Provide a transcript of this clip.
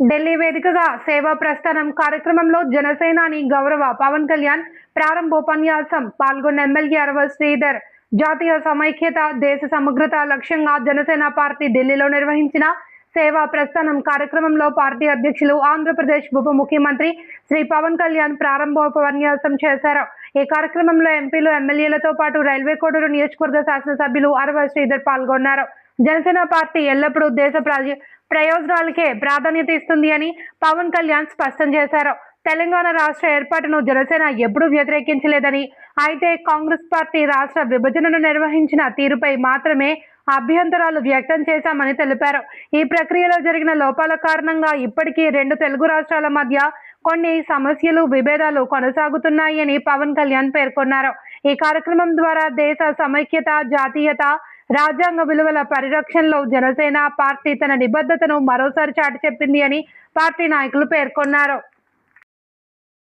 ఢిల్లీ వేదికగా సేవా ప్రస్థానం కార్యక్రమంలో జనసేనాని గౌరవ పవన్ కళ్యాణ్ ప్రారంభోపన్యాసం పాల్గొన్న ఎమ్మెల్యే అరవ శ్రీధర్ జాతీయ సమైక్యత దేశ సమగ్రత లక్ష్యంగా జనసేన పార్టీ ఢిల్లీలో నిర్వహించిన సేవా ప్రస్థానం కార్యక్రమంలో పార్టీ అధ్యక్షులు ఆంధ్రప్రదేశ్ ఉప ముఖ్యమంత్రి శ్రీ పవన్ కళ్యాణ్ ప్రారంభోపన్యాసం చేశారు. ఈ కార్యక్రమంలో ఎంపీలు ఎమ్మెల్యేలతో పాటు రైల్వే కోడూరు నియోజకవర్గ శాసనసభ్యులు అరవ శ్రీధర్ పాల్గొన్నారు. జనసేన పార్టీ ఎల్లప్పుడూ దేశ ప్రయోజనాలకే ప్రాధాన్యత ఇస్తుంది అని పవన్ కళ్యాణ్ స్పష్టం చేశారు. తెలంగాణ రాష్ట్ర ఏర్పాటును జనసేన ఎప్పుడూ వ్యతిరేకించలేదని, అయితే కాంగ్రెస్ పార్టీ రాష్ట్ర విభజనను నిర్వహించిన తీరుపై మాత్రమే అభ్యంతరాలు వ్యక్తం చేశామని తెలిపారు. ఈ ప్రక్రియలో జరిగిన లోపాల కారణంగా ఇప్పటికీ రెండు తెలుగు రాష్ట్రాల మధ్య కొన్ని సమస్యలు విభేదాలు కొనసాగుతున్నాయని పవన్ కళ్యాణ్ పేర్కొన్నారు. ఈ కార్యక్రమం ద్వారా దేశ సమైక్యత, జాతీయత, రాజ్యాంగ విలువల పరిరక్షణలో జనసేన పార్టీ తన నిబద్ధతను మరోసారి చాటి చెప్పింది అని పార్టీ నాయకులు పేర్కొన్నారు.